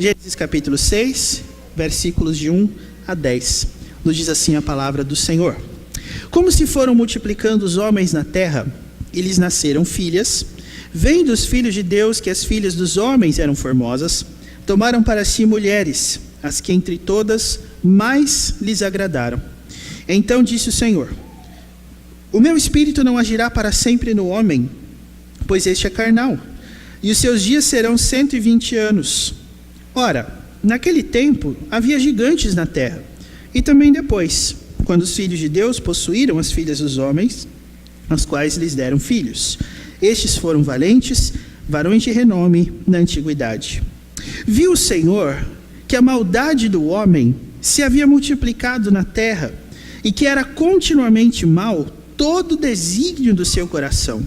Gênesis capítulo 6, versículos de 1 a 10. Nos diz assim a palavra do Senhor. Como se foram multiplicando os homens na terra, e lhes nasceram filhas, vendo os filhos de Deus que as filhas dos homens eram formosas, tomaram para si mulheres, as que entre todas mais lhes agradaram. Então disse o Senhor: o meu espírito não agirá para sempre no homem, pois este é carnal, e os seus dias serão 120 anos. Ora, naquele tempo havia gigantes na terra, e também depois, quando os filhos de Deus possuíram as filhas dos homens, as quais lhes deram filhos. Estes foram valentes, varões de renome na antiguidade. Viu o Senhor que a maldade do homem se havia multiplicado na terra, e que era continuamente mau todo o desígnio do seu coração.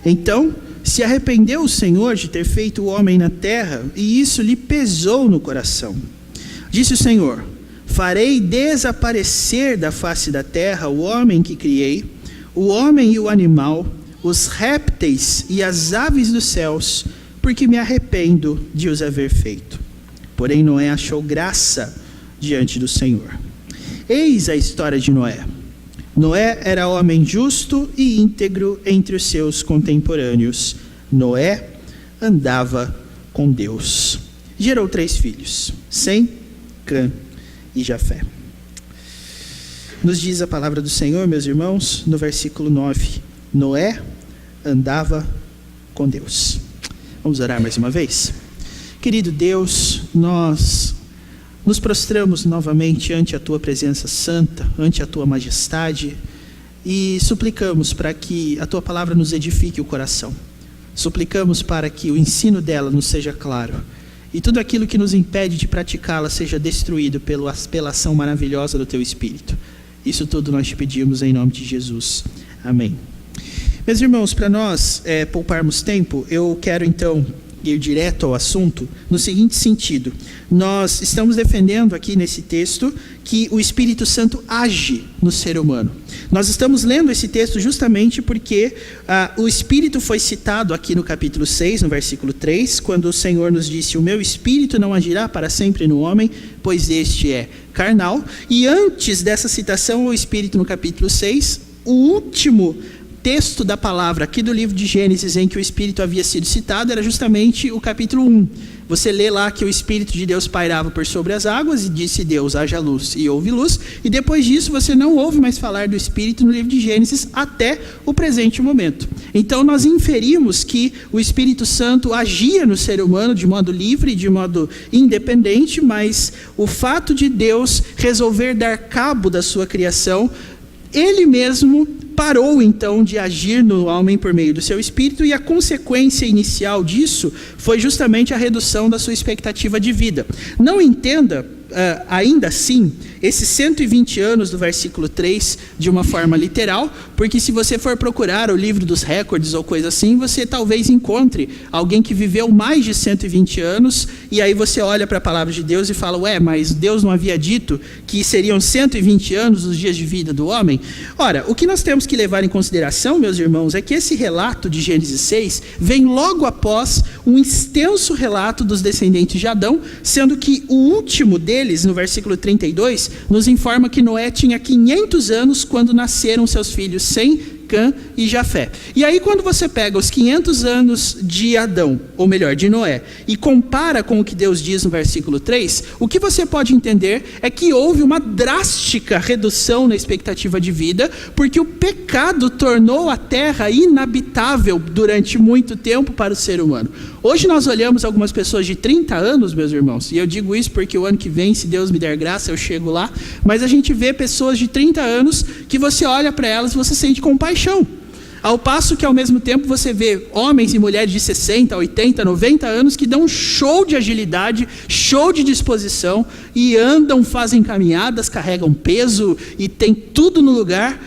Então se arrependeu o Senhor de ter feito o homem na terra, e isso lhe pesou no coração. Disse o Senhor: farei desaparecer da face da terra o homem que criei, o homem e o animal, os répteis e as aves dos céus, porque me arrependo de os haver feito. Porém Noé achou graça diante do Senhor. Eis a história de Noé. Noé era homem justo e íntegro entre os seus contemporâneos. Noé andava com Deus. Gerou 3 filhos, Sem, Cã e Jafé. Nos diz a palavra do Senhor, meus irmãos, no versículo 9. Noé andava com Deus. Vamos orar mais uma vez? Querido Deus, nós nos prostramos novamente ante a Tua presença santa, ante a Tua majestade, e suplicamos para que a Tua palavra nos edifique o coração. Suplicamos para que o ensino dela nos seja claro, e tudo aquilo que nos impede de praticá-la seja destruído pela ação maravilhosa do Teu Espírito. Isso tudo nós te pedimos em nome de Jesus. Amém. Meus irmãos, para nós pouparmos tempo, eu quero então ir direto ao assunto no seguinte sentido. Nós estamos defendendo aqui nesse texto que o Espírito Santo age no ser humano. Nós estamos lendo esse texto justamente porque o Espírito foi citado aqui no capítulo 6, no versículo 3, quando o Senhor nos disse: o meu Espírito não agirá para sempre no homem, pois este é carnal. E antes dessa citação ao Espírito no capítulo 6, o último texto da palavra aqui do livro de Gênesis em que o Espírito havia sido citado era justamente o capítulo 1. Você lê lá que o Espírito de Deus pairava por sobre as águas e disse Deus: haja luz, e houve luz. E depois disso você não ouve mais falar do Espírito no livro de Gênesis até o presente momento. Então nós inferimos que o Espírito Santo agia no ser humano de modo livre, de modo independente, mas o fato de Deus resolver dar cabo da sua criação, Ele mesmo parou então de agir no homem por meio do seu Espírito, e a consequência inicial disso foi justamente a redução da sua expectativa de vida. Não entenda, ainda assim, esses 120 anos do versículo 3 de uma forma literal, porque se você for procurar o livro dos recordes ou coisa assim, você talvez encontre alguém que viveu mais de 120 anos, e aí você olha para a palavra de Deus e fala: ué, mas Deus não havia dito que seriam 120 anos os dias de vida do homem? Ora, o que nós temos que levar em consideração, meus irmãos, é que esse relato de Gênesis 6 vem logo após um extenso relato dos descendentes de Adão, sendo que o último deles, no versículo 32, nos informa que Noé tinha 500 anos quando nasceram seus filhos Sem, Cã e Jafé. E aí quando você pega os 500 anos de Adão, ou melhor, de Noé, e compara com o que Deus diz no versículo 3, o que você pode entender é que houve uma drástica redução na expectativa de vida, porque o pecado tornou a terra inabitável durante muito tempo para o ser humano. Hoje nós olhamos algumas pessoas de 30 anos, meus irmãos, e eu digo isso porque o ano que vem, se Deus me der graça, eu chego lá, mas a gente vê pessoas de 30 anos que você olha para elas e você sente compaixão. Ao passo que ao mesmo tempo você vê homens e mulheres de 60, 80, 90 anos que dão um show de agilidade, show de disposição, e andam, fazem caminhadas, carregam peso e tem tudo no lugar.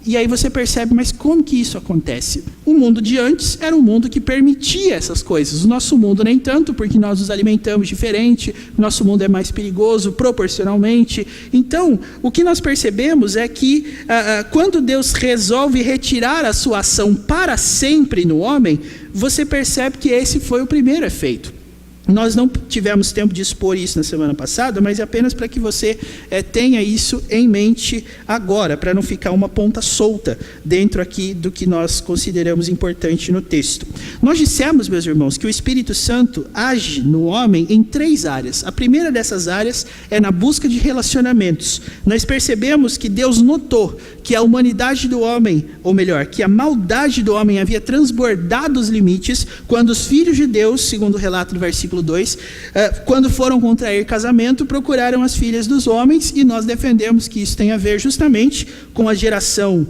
E aí você percebe, mas como que isso acontece? O mundo de antes era um mundo que permitia essas coisas. O nosso mundo nem tanto, porque nós nos alimentamos diferente, o nosso mundo é mais perigoso proporcionalmente. Então, o que nós percebemos é que quando Deus resolve retirar a sua ação para sempre no homem, você percebe que esse foi o primeiro efeito. Nós não tivemos tempo de expor isso na semana passada, mas é apenas para que você tenha isso em mente agora, para não ficar uma ponta solta dentro aqui do que nós consideramos importante no texto. Nós dissemos, meus irmãos, que o Espírito Santo age no homem em 3 áreas. A primeira dessas áreas é na busca de relacionamentos. Nós percebemos que Deus notou que a humanidade do homem, ou melhor, que a maldade do homem havia transbordado os limites quando os filhos de Deus, segundo o relato do versículo 2, quando foram contrair casamento, procuraram as filhas dos homens, e nós defendemos que isso tem a ver justamente com a geração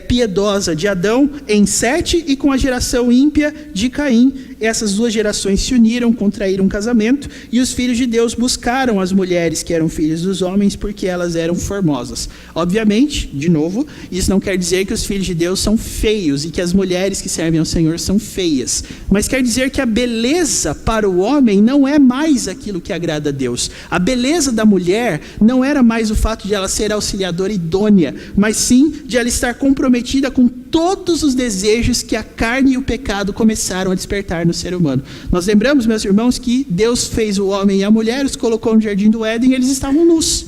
piedosa de Adão em Sete e com a geração ímpia de Caim. Essas 2 gerações se uniram, contraíram um casamento, e os filhos de Deus buscaram as mulheres que eram filhas dos homens porque elas eram formosas. Obviamente, de novo, isso não quer dizer que os filhos de Deus são feios e que as mulheres que servem ao Senhor são feias, mas quer dizer que a beleza para o homem não é mais aquilo que agrada a Deus. A beleza da mulher não era mais o fato de ela ser auxiliadora idônea, mas sim de ela estar comprometida com todos os desejos que a carne e o pecado começaram a despertar no ser humano. Nós lembramos, meus irmãos, que Deus fez o homem e a mulher, os colocou no jardim do Éden, e eles estavam nus.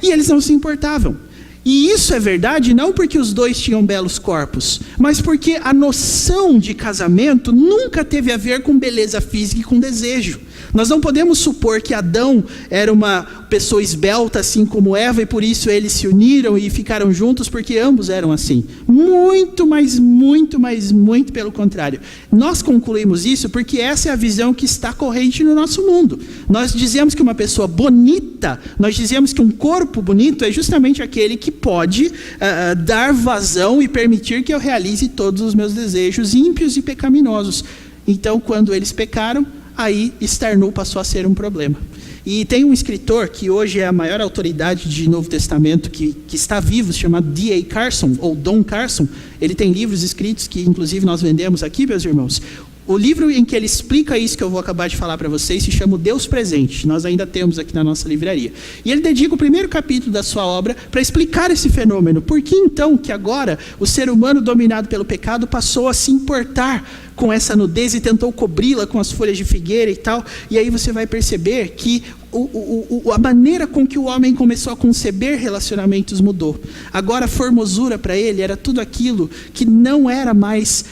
E eles não se importavam. E isso é verdade não porque os 2 tinham belos corpos, mas porque a noção de casamento nunca teve a ver com beleza física e com desejo. Nós não podemos supor que Adão era uma pessoa esbelta assim como Eva, e por isso eles se uniram e ficaram juntos porque ambos eram assim. Muito pelo contrário. Nós concluímos isso porque essa é a visão que está corrente no nosso mundo. Nós dizemos que uma pessoa bonita, nós dizemos que um corpo bonito é justamente aquele que pode dar vazão e permitir que eu realize todos os meus desejos ímpios e pecaminosos. Então, quando eles pecaram, aí estar nu passou a ser um problema. E tem um escritor que hoje é a maior autoridade de Novo Testamento que está vivo, chamado D.A. Carson, ou Don Carson. Ele tem livros escritos que inclusive nós vendemos aqui, meus irmãos. O livro em que ele explica isso que eu vou acabar de falar para vocês se chama O Deus Presente. Nós ainda temos aqui na nossa livraria. E ele dedica o primeiro capítulo da sua obra para explicar esse fenômeno. Por que então que agora o ser humano dominado pelo pecado passou a se importar com essa nudez e tentou cobri-la com as folhas de figueira e tal? E aí você vai perceber que a maneira com que o homem começou a conceber relacionamentos mudou. Agora a formosura para ele era tudo aquilo que não era mais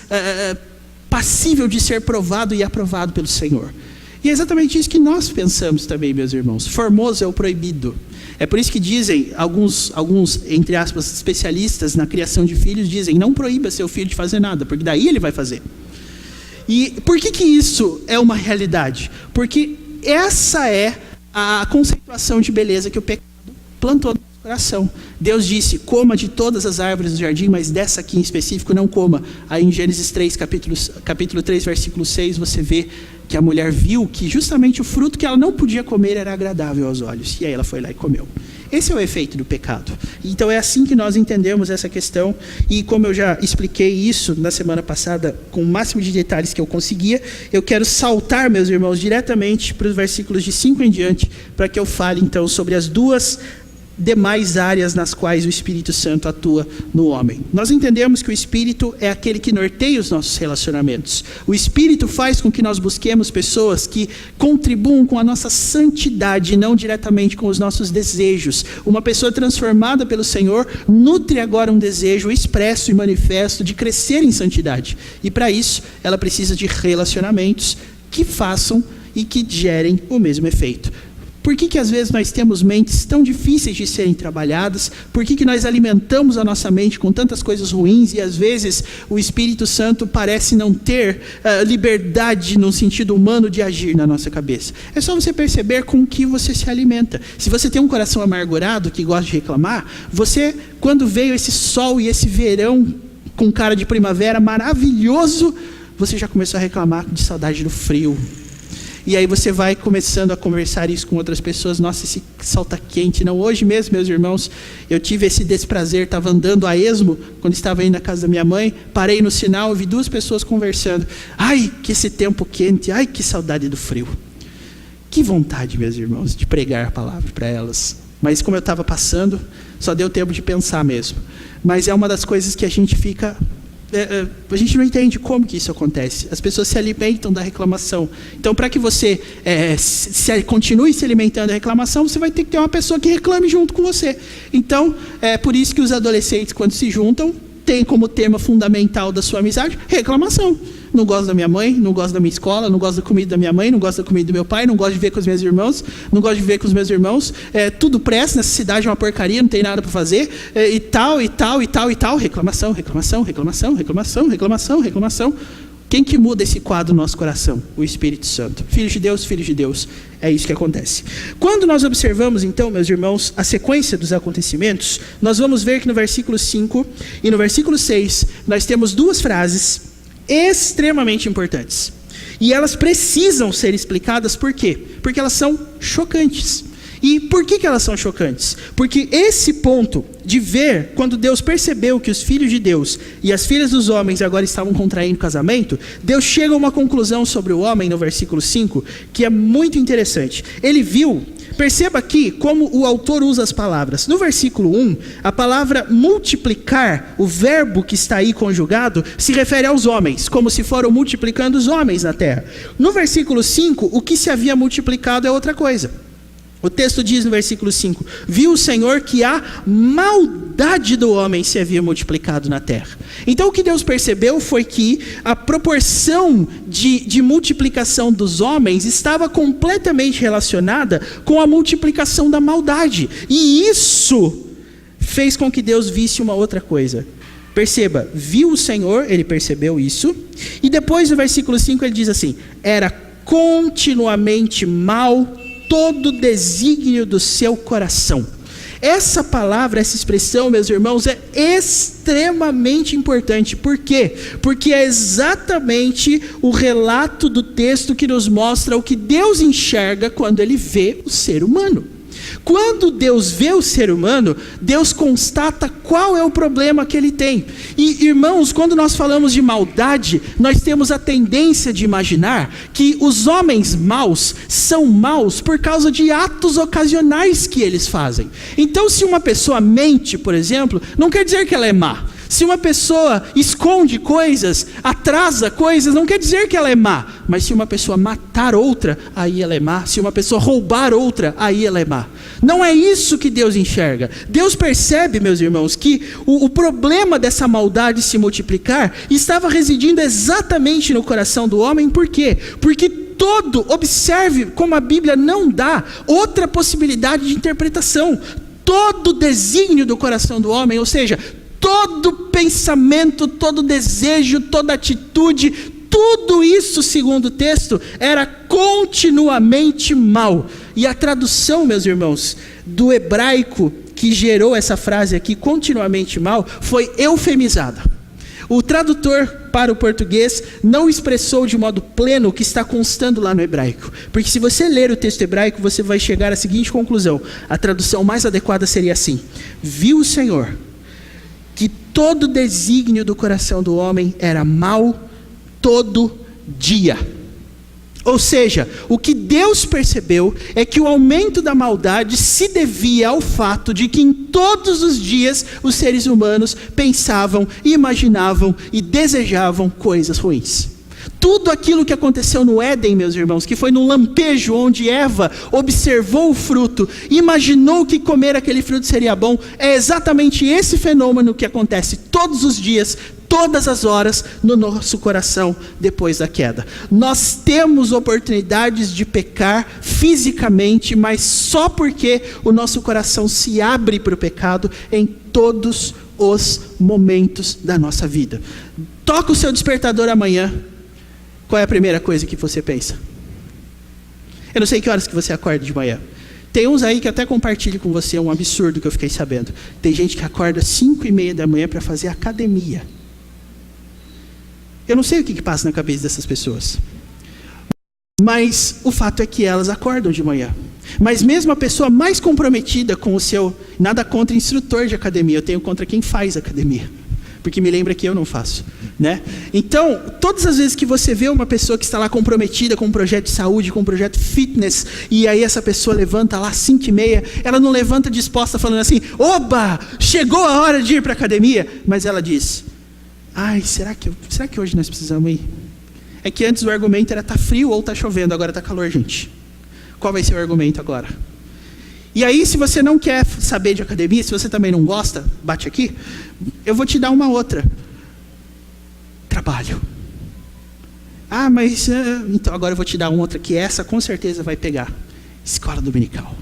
passível de ser provado e aprovado pelo Senhor. E é exatamente isso que nós pensamos também, meus irmãos. Formoso é o proibido. É por isso que dizem, alguns, entre aspas, especialistas na criação de filhos, dizem, não proíba seu filho de fazer nada, porque daí ele vai fazer. E por que isso é uma realidade? Porque essa é a conceituação de beleza que o pecado plantou no nosso coração. Deus disse, coma de todas as árvores do jardim, mas dessa aqui em específico não coma. Aí em Gênesis 3, capítulo 3, versículo 6, você vê que a mulher viu que justamente o fruto que ela não podia comer era agradável aos olhos. E aí ela foi lá e comeu. Esse é o efeito do pecado. Então é assim que nós entendemos essa questão. E como eu já expliquei isso na semana passada, com o máximo de detalhes que eu conseguia, eu quero saltar, meus irmãos, diretamente para os versículos de 5 em diante, para que eu fale então sobre as 2 demais áreas nas quais o Espírito Santo atua no homem. Nós entendemos que o Espírito é aquele que norteia os nossos relacionamentos. O Espírito faz com que nós busquemos pessoas que contribuam com a nossa santidade, não diretamente com os nossos desejos. Uma pessoa transformada pelo Senhor nutre agora um desejo expresso e manifesto de crescer em santidade. E para isso, ela precisa de relacionamentos que façam e que gerem o mesmo efeito. Por que às vezes nós temos mentes tão difíceis de serem trabalhadas? Por que nós alimentamos a nossa mente com tantas coisas ruins e às vezes o Espírito Santo parece não ter liberdade no sentido humano de agir na nossa cabeça? É só você perceber com o que você se alimenta. Se você tem um coração amargurado que gosta de reclamar, você, quando veio esse sol e esse verão com cara de primavera maravilhoso, você já começou a reclamar de saudade do frio. E aí você vai começando a conversar isso com outras pessoas. Nossa, esse sol está quente. Não, hoje mesmo, meus irmãos, eu tive esse desprazer. Estava andando a esmo, quando estava indo na casa da minha mãe. Parei no sinal, vi 2 pessoas conversando. Ai, que esse tempo quente. Ai, que saudade do frio. Que vontade, meus irmãos, de pregar a palavra para elas. Mas como eu estava passando, só deu tempo de pensar mesmo. Mas é uma das coisas que a gente fica A gente não entende como que isso acontece. As pessoas se alimentam da reclamação. Então, para que você continue se alimentando da reclamação, você vai ter que ter uma pessoa que reclame junto com você. Então, é por isso que os adolescentes, quando se juntam, tem como tema fundamental da sua amizade reclamação. Não gosto da minha mãe, não gosto da minha escola, não gosto da comida da minha mãe, não gosto da comida do meu pai, não gosto de viver com os meus irmãos, não gosto de viver com os meus irmãos, tudo presta, nessa cidade é uma porcaria, não tem nada para fazer, e tal. Reclamação, reclamação, reclamação, reclamação, reclamação, reclamação. Quem que muda esse quadro no nosso coração? O Espírito Santo. Filhos de Deus, é isso que acontece. Quando nós observamos, então, meus irmãos, a sequência dos acontecimentos, nós vamos ver que no versículo 5 e no versículo 6, nós temos duas frases extremamente importantes. E elas precisam ser explicadas por quê? Porque elas são chocantes. E por que elas são chocantes? Porque esse ponto de ver, quando Deus percebeu que os filhos de Deus e as filhas dos homens agora estavam contraindo casamento, Deus chega a uma conclusão sobre o homem no versículo 5, que é muito interessante. Ele viu, perceba aqui como o autor usa as palavras. No versículo 1, a palavra multiplicar, o verbo que está aí conjugado, se refere aos homens, como se foram multiplicando os homens na terra. No versículo 5, o que se havia multiplicado é outra coisa. O texto diz no versículo 5, viu o Senhor que a maldade do homem se havia multiplicado na terra. Então o que Deus percebeu foi que a proporção de multiplicação dos homens estava completamente relacionada com a multiplicação da maldade. E isso fez com que Deus visse uma outra coisa. Perceba, viu o Senhor, ele percebeu isso, e depois no versículo 5 ele diz assim, era continuamente mal todo desígnio do seu coração. Essa palavra, essa expressão, meus irmãos, é extremamente importante. Por quê? Porque é exatamente o relato do texto que nos mostra o que Deus enxerga quando ele vê o ser humano. Quando Deus vê o ser humano, Deus constata qual é o problema que ele tem. E, irmãos, quando nós falamos de maldade, nós temos a tendência de imaginar que os homens maus são maus por causa de atos ocasionais que eles fazem. Então, se uma pessoa mente, por exemplo, não quer dizer que ela é má. Se uma pessoa esconde coisas, atrasa coisas, não quer dizer que ela é má. Mas se uma pessoa matar outra, aí ela é má. Se uma pessoa roubar outra, aí ela é má. Não é isso que Deus enxerga. Deus percebe, meus irmãos, que o problema dessa maldade se multiplicar estava residindo exatamente no coração do homem. Por quê? Porque observe como a Bíblia não dá outra possibilidade de interpretação. Todo desígnio do coração do homem, ou seja, todo pensamento, todo desejo, toda atitude, tudo isso, segundo o texto, era continuamente mal. E a tradução, meus irmãos, do hebraico que gerou essa frase aqui, continuamente mal, foi eufemizada. O tradutor para o português não expressou de modo pleno o que está constando lá no hebraico. Porque se você ler o texto hebraico, você vai chegar à seguinte conclusão. A tradução mais adequada seria assim: viu o Senhor que todo desígnio do coração do homem era mal todo dia. Ou seja, o que Deus percebeu é que o aumento da maldade se devia ao fato de que em todos os dias os seres humanos pensavam, imaginavam e desejavam coisas ruins. Tudo aquilo que aconteceu no Éden, meus irmãos, que foi num lampejo onde Eva observou o fruto, imaginou que comer aquele fruto seria bom, é exatamente esse fenômeno que acontece todos os dias, todas as horas, no nosso coração depois da queda. Nós temos oportunidades de pecar fisicamente, mas só porque o nosso coração se abre para o pecado em todos os momentos da nossa vida. Toca o seu despertador amanhã. Qual é a primeira coisa que você pensa? Eu não sei que horas que você acorda de manhã. Tem uns aí que até compartilho com você um absurdo que eu fiquei sabendo. Tem gente que acorda 5:30 da manhã para fazer academia. Eu não sei o que passa na cabeça dessas pessoas. Mas o fato é que elas acordam de manhã. Mas mesmo a pessoa mais comprometida com o seu... Nada contra instrutor de academia, eu tenho contra quem faz academia. Porque me lembra que eu não faço, né? Então, todas as vezes que você vê uma pessoa que está lá comprometida com um projeto de saúde, com um projeto fitness, e aí essa pessoa levanta lá 5:30, ela não levanta disposta falando assim, oba, chegou a hora de ir para a academia, mas ela diz, Ai, será que hoje nós precisamos ir? É que antes o argumento era tá frio ou tá chovendo, agora tá calor, gente. Qual vai ser o argumento agora? E aí, se você não quer saber de academia, se você também não gosta, bate aqui, eu vou te dar uma outra. Trabalho. Ah, mas... então agora eu vou te dar uma outra, que essa com certeza vai pegar. Escola dominical.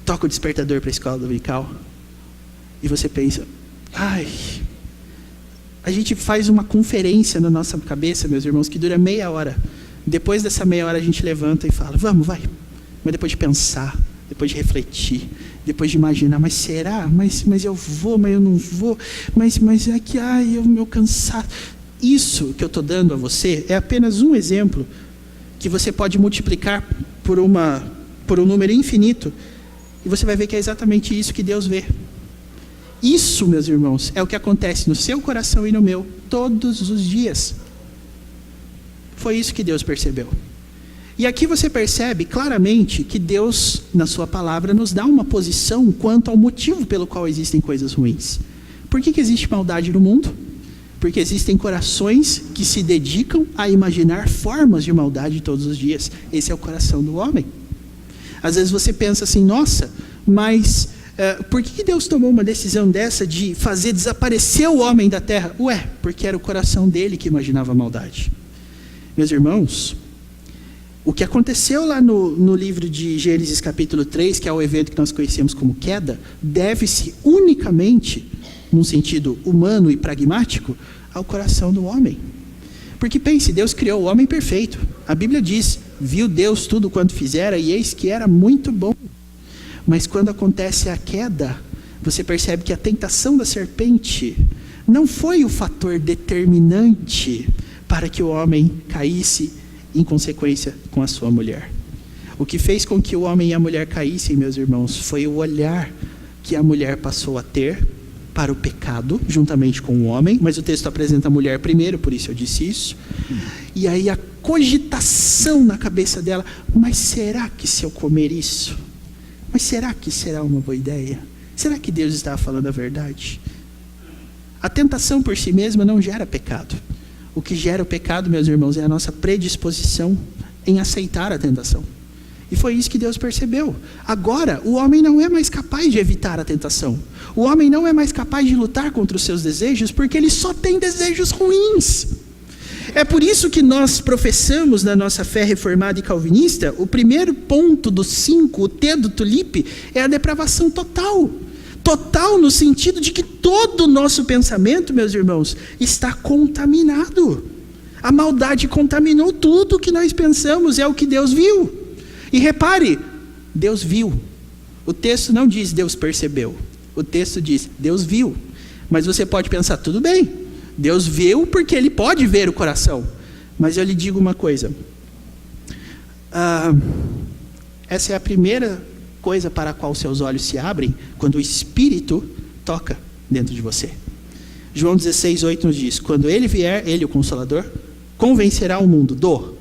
Toca o despertador para a escola dominical. E você pensa, ai... A gente faz uma conferência na nossa cabeça, meus irmãos, que dura meia hora. Depois dessa meia hora a gente levanta e fala, vamos, vai. Mas depois de pensar, depois de refletir, depois de imaginar, mas será? Mas eu vou, mas eu não vou. Mas é que, ai, o meu cansado. Isso que eu estou dando a você é apenas um exemplo que você pode multiplicar por um número infinito e você vai ver que é exatamente isso que Deus vê. Isso, meus irmãos, é o que acontece no seu coração e no meu todos os dias. Foi isso que Deus percebeu. E aqui você percebe claramente que Deus, na sua palavra, nos dá uma posição quanto ao motivo pelo qual existem coisas ruins. Por que existe maldade no mundo? Porque existem corações que se dedicam a imaginar formas de maldade todos os dias. Esse é o coração do homem. Às vezes você pensa assim, nossa, mas... por que Deus tomou uma decisão dessa de fazer desaparecer o homem da terra? Ué, porque era o coração dele que imaginava a maldade. Meus irmãos, o que aconteceu lá no livro de Gênesis capítulo 3, que é o evento que nós conhecemos como queda, deve-se unicamente, num sentido humano e pragmático, ao coração do homem. Porque pense, Deus criou o homem perfeito. A Bíblia diz, viu Deus tudo quanto fizera e eis que era muito bom. Mas quando acontece a queda, você percebe que a tentação da serpente não foi o fator determinante para que o homem caísse em consequência com a sua mulher. O que fez com que o homem e a mulher caíssem, meus irmãos, foi o olhar que a mulher passou a ter para o pecado, juntamente com o homem, mas o texto apresenta a mulher primeiro, por isso eu disse isso. E aí a cogitação na cabeça dela, mas será que se eu comer isso? Mas será que será uma boa ideia? Será que Deus estava falando a verdade? A tentação por si mesma não gera pecado. O que gera o pecado, meus irmãos, é a nossa predisposição em aceitar a tentação. E foi isso que Deus percebeu. Agora, o homem não é mais capaz de evitar a tentação. O homem não é mais capaz de lutar contra os seus desejos, porque ele só tem desejos ruins. É por isso que nós professamos na nossa fé reformada e calvinista, o primeiro ponto dos 5, o T do tulipe, é a depravação total. Total no sentido de que todo o nosso pensamento, meus irmãos, está contaminado. A maldade contaminou tudo que nós pensamos, é o que Deus viu. E repare, Deus viu. O texto não diz Deus percebeu. O texto diz Deus viu. Mas você pode pensar, tudo bem, Deus viu porque Ele pode ver o coração. Mas eu lhe digo uma coisa. Essa é a primeira coisa para a qual seus olhos se abrem quando o Espírito toca dentro de você. João 16:8 nos diz, quando Ele vier, Ele, o Consolador, convencerá o mundo do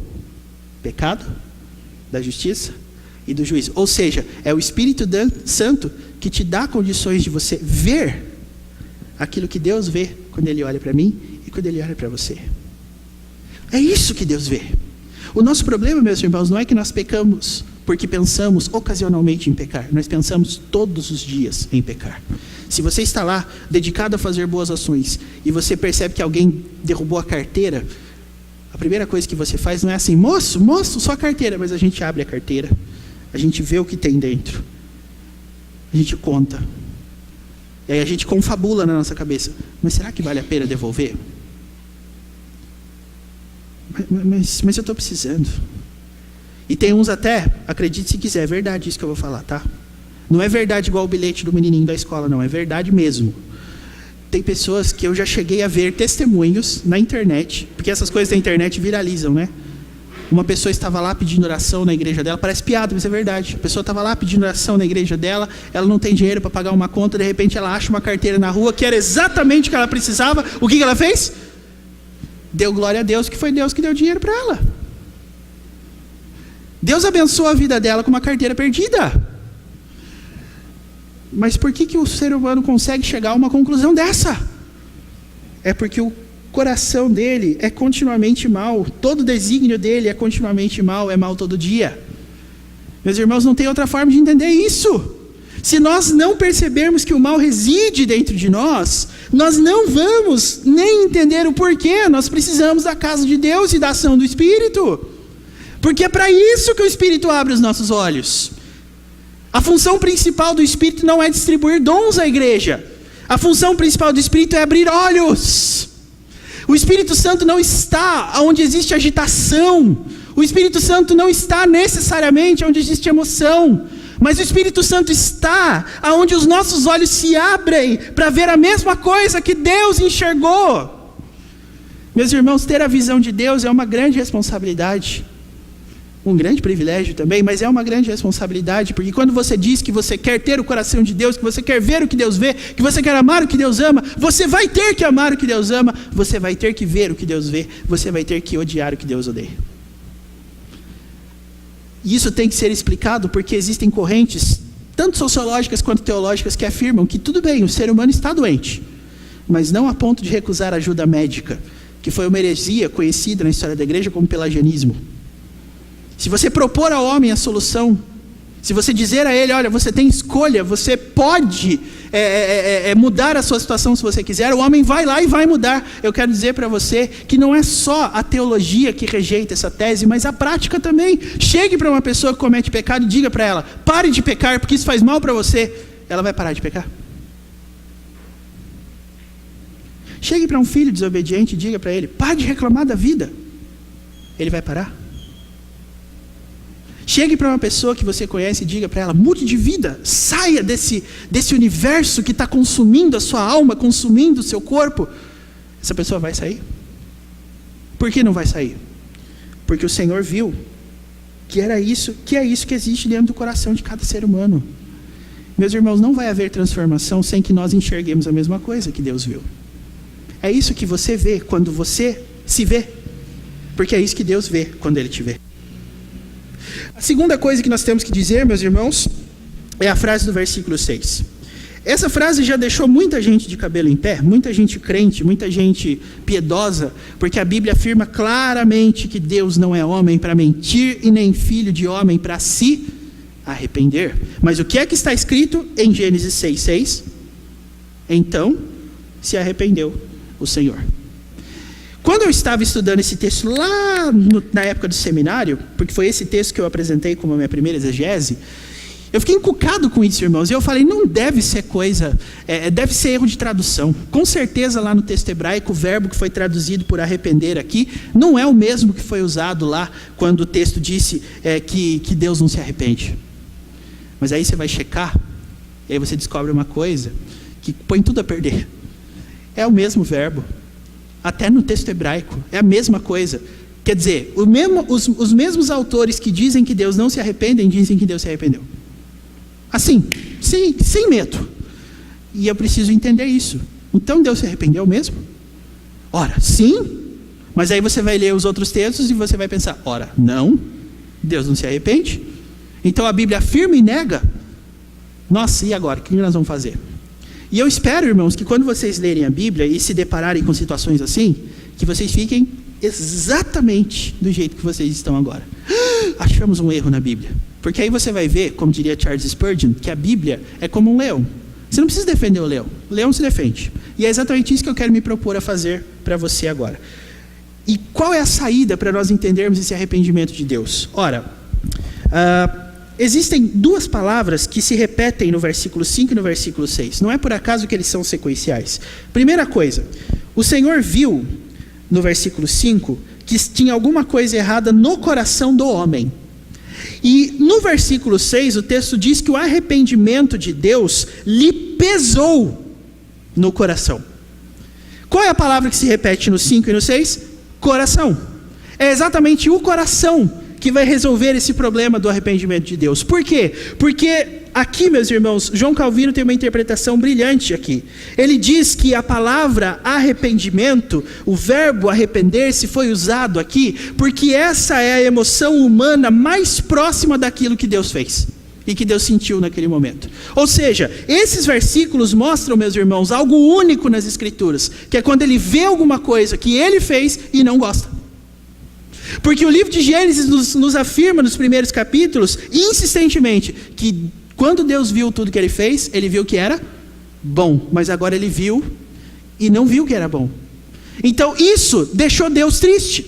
pecado, da justiça e do juízo. Ou seja, é o Espírito Santo que te dá condições de você ver aquilo que Deus vê quando Ele olha para mim e quando Ele olha para você. É isso que Deus vê. O nosso problema, meus irmãos, não é que nós pecamos porque pensamos ocasionalmente em pecar. Nós pensamos todos os dias em pecar. Se você está lá dedicado a fazer boas ações e você percebe que alguém derrubou a carteira, a primeira coisa que você faz não é assim, moço, só a carteira, mas a gente abre a carteira, a gente vê o que tem dentro, a gente conta, e aí a gente confabula na nossa cabeça, mas será que vale a pena devolver? Mas eu estou precisando. E tem uns até, acredite se quiser, é verdade isso que eu vou falar, tá? Não é verdade igual o bilhete do menininho da escola, não, é verdade mesmo. Tem pessoas que eu já cheguei a ver testemunhos na internet, porque essas coisas da internet viralizam, né? Uma pessoa estava lá pedindo oração na igreja dela, parece piada, mas é verdade. A pessoa estava lá pedindo oração na igreja dela, ela não tem dinheiro para pagar uma conta, de repente ela acha uma carteira na rua, que era exatamente o que ela precisava. O que ela fez? Deu glória a Deus, que foi Deus que deu dinheiro para ela. Deus abençoou a vida dela com uma carteira perdida. Mas por que o ser humano consegue chegar a uma conclusão dessa? é porque o coração dele é continuamente mau. Todo desígnio dele é continuamente mau, é mau todo dia. Meus irmãos, não tem outra forma de entender isso. Se nós não percebermos que o mal reside dentro de nós, nós não vamos nem entender o porquê. Nós precisamos da casa de Deus e da ação do Espírito. Porque é para isso que o Espírito abre os nossos olhos. A função principal do Espírito não é distribuir dons à igreja. A função principal do Espírito é abrir olhos. O Espírito Santo não está onde existe agitação. O Espírito Santo não está necessariamente onde existe emoção. Mas o Espírito Santo está onde os nossos olhos se abrem para ver a mesma coisa que Deus enxergou. Meus irmãos, ter a visão de Deus é uma grande responsabilidade. Um grande privilégio também, mas é uma grande responsabilidade, porque quando você diz que você quer ter o coração de Deus, que você quer ver o que Deus vê, que você quer amar o que Deus ama, você vai ter que amar o que Deus ama, você vai ter que ver o que Deus vê, você vai ter que odiar o que Deus odeia. E isso tem que ser explicado porque existem correntes, tanto sociológicas quanto teológicas, que afirmam que tudo bem, o ser humano está doente, mas não a ponto de recusar ajuda médica, que foi uma heresia conhecida na história da igreja como pelagianismo. Se você propor ao homem a solução, se você dizer a ele, olha, você tem escolha, você pode mudar a sua situação se você quiser, o homem vai lá e vai mudar. Eu quero dizer para você que não é só a teologia que rejeita essa tese, mas a prática também. Chegue para uma pessoa que comete pecado e diga para ela, pare de pecar porque isso faz mal para você. Ela vai parar de pecar. Chegue para um filho desobediente e diga para ele, pare de reclamar da vida. Ele vai parar. Chegue para uma pessoa que você conhece e diga para ela, mude de vida, saia desse universo que está consumindo a sua alma, consumindo o seu corpo. Essa pessoa vai sair? Por que não vai sair? Porque o Senhor viu que é isso que existe dentro do coração de cada ser humano. Meus irmãos, não vai haver transformação sem que nós enxerguemos a mesma coisa que Deus viu. É isso que você vê quando você se vê, porque é isso que Deus vê quando Ele te vê. A segunda coisa que nós temos que dizer, meus irmãos, é a frase do versículo 6. Essa frase já deixou muita gente de cabelo em pé, muita gente crente, muita gente piedosa, porque a Bíblia afirma claramente que Deus não é homem para mentir e nem filho de homem para se arrepender. Mas o que é que está escrito em Gênesis 6:6? Então se arrependeu o Senhor. Quando eu estava estudando esse texto lá na época do seminário, porque foi esse texto que eu apresentei como a minha primeira exegese, eu fiquei encucado com isso, irmãos, e eu falei, não deve ser deve ser erro de tradução. Com certeza lá no texto hebraico, o verbo que foi traduzido por arrepender aqui, não é o mesmo que foi usado lá, quando o texto disse que Deus não se arrepende. Mas aí você vai checar, e aí você descobre uma coisa, que põe tudo a perder. É o mesmo verbo. Até no texto hebraico, é a mesma coisa. Quer dizer, os mesmos autores que dizem que Deus não se arrependem, dizem que Deus se arrependeu. Assim, sem medo. E eu preciso entender isso. Então Deus se arrependeu mesmo? Ora, sim. Mas aí você vai ler os outros textos e você vai pensar, ora, não, Deus não se arrepende. Então a Bíblia afirma e nega. Nossa, e agora? O que nós vamos fazer? E eu espero, irmãos, que quando vocês lerem a Bíblia e se depararem com situações assim, que vocês fiquem exatamente do jeito que vocês estão agora. Achamos um erro na Bíblia. Porque aí você vai ver, como diria Charles Spurgeon, que a Bíblia é como um leão. Você não precisa defender o leão se defende. E é exatamente isso que eu quero me propor a fazer para você agora. E qual é a saída para nós entendermos esse arrependimento de Deus? Ora, existem duas palavras que se repetem no versículo 5 e no versículo 6. Não é por acaso que eles são sequenciais. Primeira coisa, o Senhor viu, no versículo 5, que tinha alguma coisa errada no coração do homem. E no versículo 6, o texto diz que o arrependimento de Deus lhe pesou no coração. Qual é a palavra que se repete no 5 e no 6? Coração. É exatamente o coração que vai resolver esse problema do arrependimento de Deus. Por quê? Porque aqui, meus irmãos, João Calvino tem uma interpretação brilhante aqui. Ele diz que a palavra arrependimento, o verbo arrepender-se foi usado aqui, porque essa é a emoção humana mais próxima daquilo que Deus fez. e que Deus sentiu naquele momento. Ou seja, esses versículos mostram, meus irmãos, algo único nas Escrituras, que é quando ele vê alguma coisa que ele fez e não gosta. Porque o livro de Gênesis nos afirma nos primeiros capítulos, insistentemente, que quando Deus viu tudo que ele fez, ele viu que era bom, mas agora ele viu e não viu que era bom. Então isso deixou Deus triste.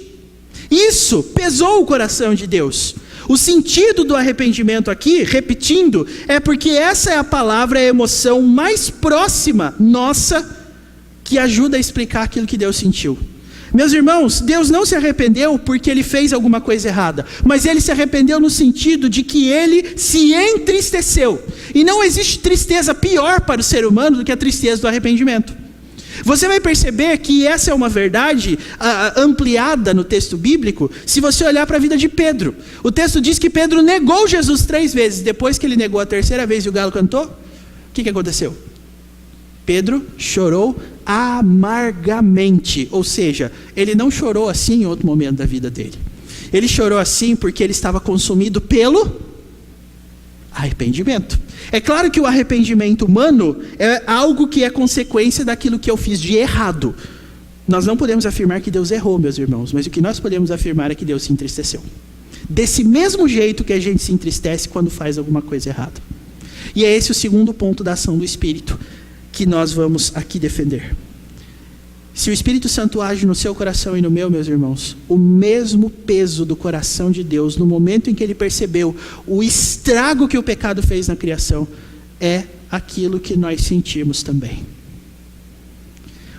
Isso pesou o coração de Deus. O sentido do arrependimento aqui, repetindo, é porque essa é a palavra, a emoção mais próxima nossa que ajuda a explicar aquilo que Deus sentiu. Meus irmãos, Deus não se arrependeu porque ele fez alguma coisa errada, mas ele se arrependeu no sentido de que ele se entristeceu. E não existe tristeza pior para o ser humano do que a tristeza do arrependimento. Você vai perceber que essa é uma verdade ampliada no texto bíblico, se você olhar para a vida de Pedro. O texto diz que Pedro negou Jesus 3 vezes, depois que ele negou a terceira vez e o galo cantou, o que aconteceu? Pedro chorou amargamente, ou seja, ele não chorou assim em outro momento da vida dele. Ele chorou assim porque ele estava consumido pelo arrependimento. É claro que o arrependimento humano é algo que é consequência daquilo que eu fiz de errado. Nós não podemos afirmar que Deus errou, meus irmãos, mas o que nós podemos afirmar é que Deus se entristeceu. Desse mesmo jeito que a gente se entristece quando faz alguma coisa errada. E é esse o segundo ponto da ação do Espírito que nós vamos aqui defender. Se o Espírito Santo age no seu coração e no meu, meus irmãos, o mesmo peso do coração de Deus, no momento em que ele percebeu o estrago que o pecado fez na criação, é aquilo que nós sentimos também.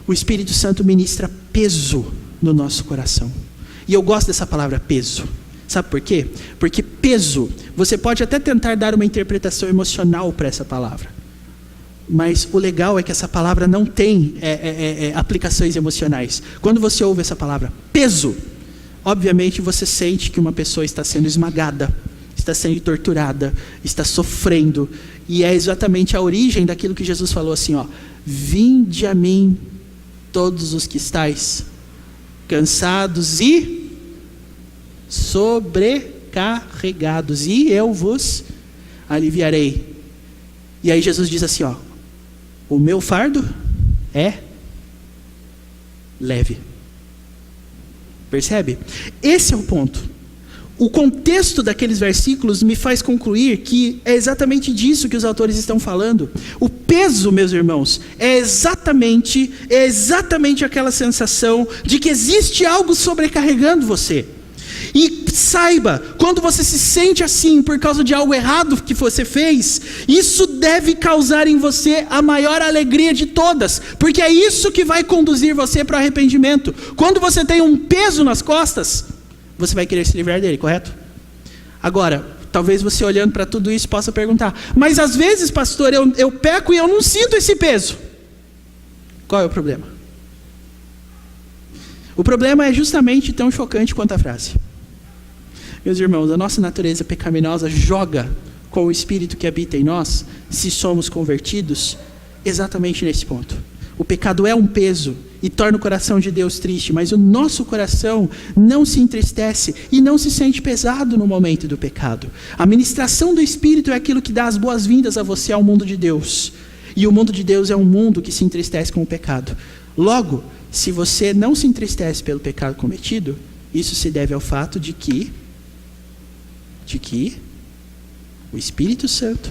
O Espírito Santo ministra peso no nosso coração. E eu gosto dessa palavra peso. Sabe por quê? Porque peso, você pode até tentar dar uma interpretação emocional para essa palavra. Mas o legal é que essa palavra não tem aplicações emocionais. Quando você ouve essa palavra, peso, obviamente você sente que uma pessoa está sendo esmagada, está sendo torturada, está sofrendo. E é exatamente a origem daquilo que Jesus falou assim, ó: vinde a mim todos os que estáis cansados e sobrecarregados, e eu vos aliviarei. E aí Jesus diz assim, ó: o meu fardo é leve. Percebe? Esse é o ponto. O contexto daqueles versículos me faz concluir que é exatamente disso que os autores estão falando. O peso, meus irmãos, é exatamente aquela sensação de que existe algo sobrecarregando você. E saiba, quando você se sente assim por causa de algo errado que você fez, isso deve causar em você a maior alegria de todas, porque é isso que vai conduzir você para o arrependimento. Quando você tem um peso nas costas, você vai querer se livrar dele, correto? Agora, talvez você olhando para tudo isso possa perguntar: mas às vezes, pastor, eu peco e eu não sinto esse peso. Qual é o problema? O problema é justamente tão chocante quanto a frase. Meus irmãos, a nossa natureza pecaminosa joga com o Espírito que habita em nós, se somos convertidos, exatamente nesse ponto. O pecado é um peso e torna o coração de Deus triste, mas o nosso coração não se entristece e não se sente pesado no momento do pecado. A ministração do Espírito é aquilo que dá as boas-vindas a você ao mundo de Deus. E o mundo de Deus é um mundo que se entristece com o pecado. Logo, se você não se entristece pelo pecado cometido, isso se deve ao fato de que o Espírito Santo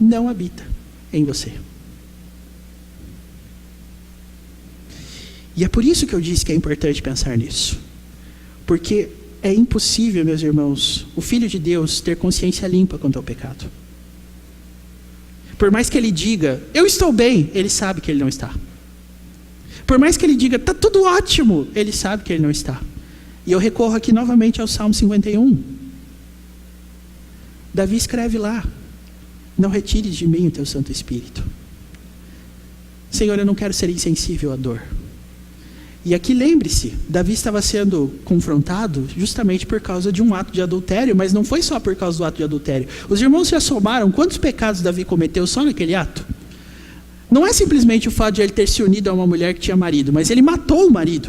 não habita em você. E é por isso que eu disse que é importante pensar nisso. Porque é impossível, meus irmãos, o Filho de Deus ter consciência limpa quanto ao pecado. Por mais que ele diga, eu estou bem, ele sabe que ele não está. Por mais que ele diga, está tudo ótimo, ele sabe que ele não está. E eu recorro aqui novamente ao Salmo 51. Davi escreve lá: não retires de mim o teu Santo Espírito. Senhor, eu não quero ser insensível à dor. E aqui lembre-se, Davi estava sendo confrontado justamente por causa de um ato de adultério, mas não foi só por causa do ato de adultério. Os irmãos já somaram quantos pecados Davi cometeu só naquele ato? Não é simplesmente o fato de ele ter se unido a uma mulher que tinha marido, mas ele matou o marido.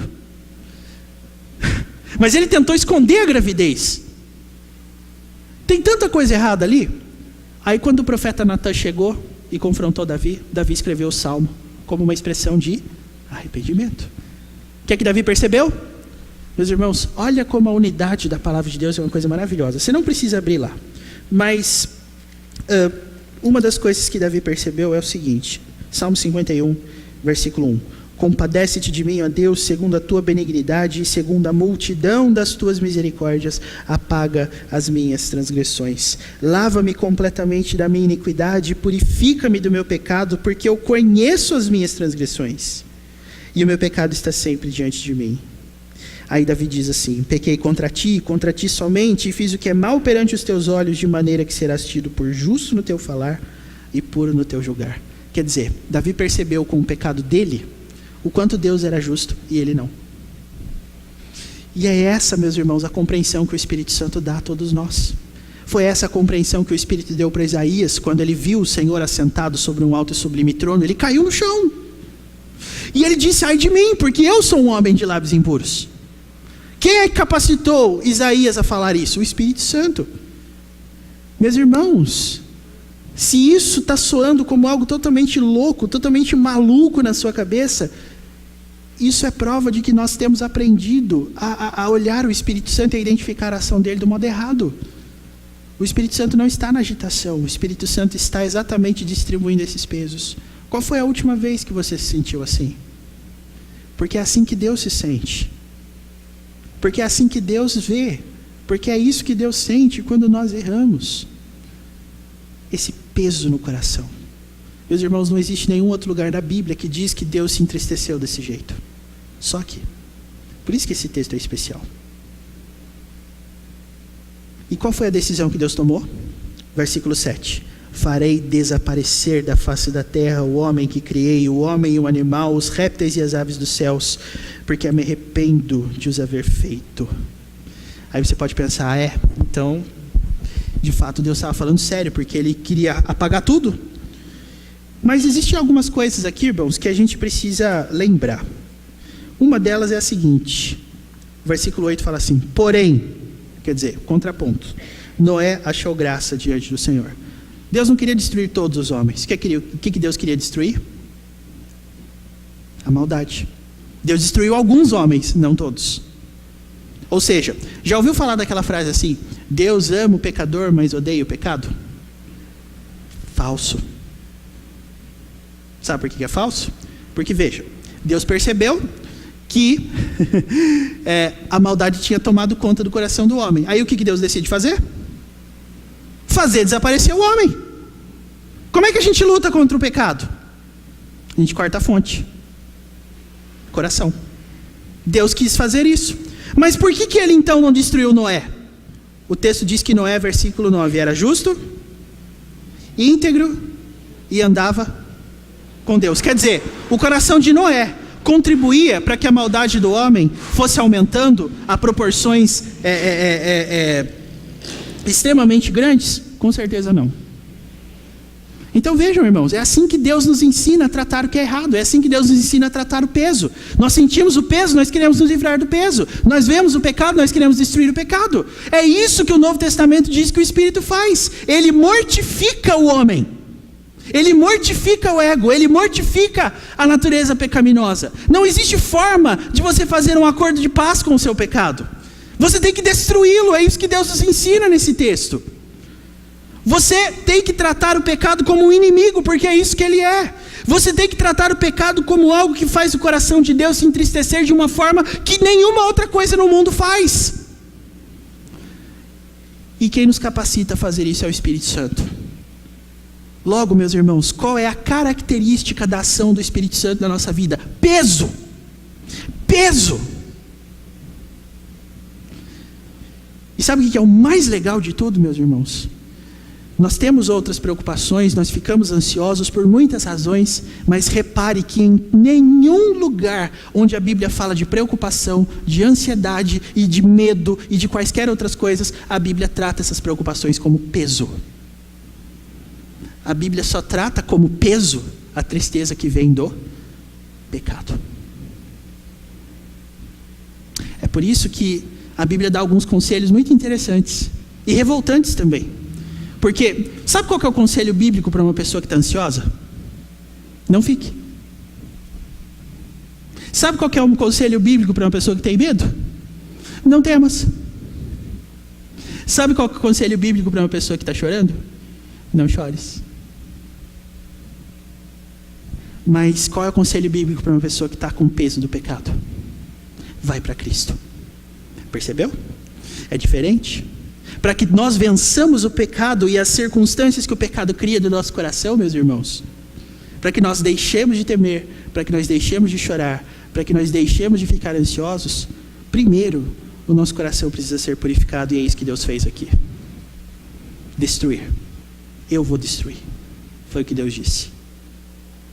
Mas ele tentou esconder a gravidez. Tem tanta coisa errada ali. Aí quando o profeta Natan chegou e confrontou Davi, Davi escreveu o salmo como uma expressão de arrependimento. O que é que Davi percebeu? Meus irmãos, olha como a unidade da palavra de Deus é uma coisa maravilhosa. Você não precisa abrir lá, mas uma das coisas que Davi percebeu é o seguinte, Salmo 51, versículo 1. Compadece-te de mim, ó Deus, segundo a tua benignidade e segundo a multidão das tuas misericórdias, apaga as minhas transgressões. Lava-me completamente da minha iniquidade, purifica-me do meu pecado, porque eu conheço as minhas transgressões, e o meu pecado está sempre diante de mim. Aí Davi diz assim: pequei contra ti somente, e fiz o que é mal perante os teus olhos, de maneira que serás tido por justo no teu falar e puro no teu julgar. Quer dizer, Davi percebeu com o pecado dele o quanto Deus era justo e ele não. E é essa, meus irmãos, a compreensão que o Espírito Santo dá a todos nós. Foi essa a compreensão que o Espírito deu para Isaías, quando ele viu o Senhor assentado sobre um alto e sublime trono. Ele caiu no chão. E ele disse: ai de mim, porque eu sou um homem de lábios impuros. Quem é que capacitou Isaías a falar isso? O Espírito Santo. Meus irmãos, se isso está soando como algo totalmente louco, totalmente maluco na sua cabeça, isso é prova de que nós temos aprendido a olhar o Espírito Santo e a identificar a ação dele do modo errado. O Espírito Santo não está na agitação, o Espírito Santo está exatamente distribuindo esses pesos. Qual foi a última vez que você se sentiu assim? Porque é assim que Deus se sente. Porque é assim que Deus vê. Porque é isso que Deus sente quando nós erramos. Esse peso no coração. Meus irmãos, não existe nenhum outro lugar da Bíblia que diz que Deus se entristeceu desse jeito. Só aqui. Por isso que esse texto é especial. E qual foi a decisão que Deus tomou? Versículo 7. Farei desaparecer da face da terra o homem que criei, o homem e o animal, os répteis e as aves dos céus, porque me arrependo de os haver feito. Aí você pode pensar, então, de fato Deus estava falando sério, porque ele queria apagar tudo. Mas existem algumas coisas aqui, irmãos, que a gente precisa lembrar. Uma delas é a seguinte, versículo 8 fala assim: porém, quer dizer, contraponto, Noé achou graça diante do Senhor. Deus não queria destruir todos os homens. O que Deus queria destruir? A maldade. Deus destruiu alguns homens, não todos. Ou seja, já ouviu falar daquela frase assim: Deus ama o pecador, mas odeia o pecado? Falso. Sabe por que é falso? Porque veja, Deus percebeu que a maldade tinha tomado conta do coração do homem. Aí o que Deus decide fazer? Fazer desaparecer o homem. Como é que a gente luta contra o pecado? A gente corta a fonte. Coração. Deus quis fazer isso. Mas por que ele então não destruiu Noé? O texto diz que Noé, versículo 9, era justo, íntegro e andava com Deus. Quer dizer, o coração de Noé contribuía para que a maldade do homem fosse aumentando a proporções extremamente grandes? Com certeza não. Então vejam, irmãos, é assim que Deus nos ensina a tratar o que é errado, é assim que Deus nos ensina a tratar o peso. Nós sentimos o peso, nós queremos nos livrar do peso. Nós vemos o pecado, nós queremos destruir o pecado. É isso que o Novo Testamento diz que o Espírito faz. Ele mortifica o homem. Ele mortifica o ego, ele mortifica a natureza pecaminosa. Não existe forma de você fazer um acordo de paz com o seu pecado. Você tem que destruí-lo, é isso que Deus nos ensina nesse texto. Você tem que tratar o pecado como um inimigo, porque é isso que ele é. Você tem que tratar o pecado como algo que faz o coração de Deus se entristecer de uma forma que nenhuma outra coisa no mundo faz. E quem nos capacita a fazer isso é o Espírito Santo. Logo, meus irmãos, qual é a característica da ação do Espírito Santo na nossa vida? Peso. Peso. E sabe o que é o mais legal de tudo, meus irmãos? Nós temos outras preocupações, nós ficamos ansiosos por muitas razões, mas repare que em nenhum lugar onde a Bíblia fala de preocupação, de ansiedade e de medo e de quaisquer outras coisas, a Bíblia trata essas preocupações como peso. A Bíblia só trata como peso a tristeza que vem do pecado. É por isso que a Bíblia dá alguns conselhos muito interessantes e revoltantes também. Porque, sabe qual que é o conselho bíblico para uma pessoa que está ansiosa? Não fique. Sabe qual que é o conselho bíblico para uma pessoa que tem medo? Não temas. Sabe qual que é o conselho bíblico para uma pessoa que está chorando? Não chores. Mas qual é o conselho bíblico para uma pessoa que está com o peso do pecado? Vai para Cristo. Percebeu? É diferente. Para que nós vençamos o pecado e as circunstâncias que o pecado cria no nosso coração, meus irmãos, para que nós deixemos de temer, para que nós deixemos de chorar, para que nós deixemos de ficar ansiosos, primeiro, o nosso coração precisa ser purificado, e é isso que Deus fez aqui. Destruir. Eu vou destruir. Foi o que Deus disse.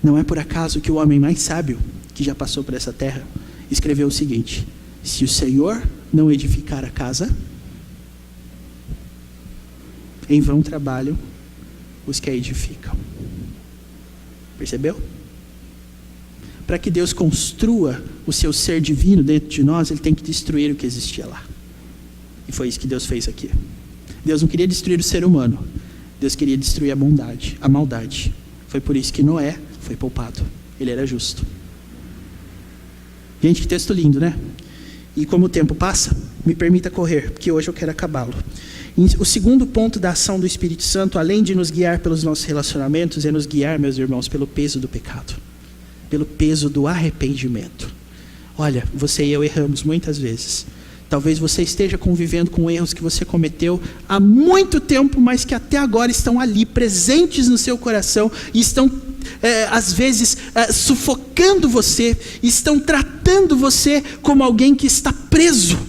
Não é por acaso que o homem mais sábio, que já passou por essa terra, escreveu o seguinte: se o Senhor não edificar a casa, em vão trabalham os que a edificam. Percebeu? Para que Deus construa o seu ser divino dentro de nós, Ele tem que destruir o que existia lá. E foi isso que Deus fez aqui. Deus não queria destruir o ser humano. Deus queria destruir a bondade, a maldade. Foi por isso que Noé foi poupado. Ele era justo. Gente, que texto lindo, né? E como o tempo passa, me permita correr, porque hoje eu quero acabá-lo. O segundo ponto da ação do Espírito Santo, além de nos guiar pelos nossos relacionamentos, é nos guiar, meus irmãos, pelo peso do pecado. Pelo peso do arrependimento. Olha, você e eu erramos muitas vezes. Talvez você esteja convivendo com erros que você cometeu há muito tempo, mas que até agora estão ali, presentes no seu coração, e estão, às vezes, sufocando você, estão tratando você como alguém que está preso.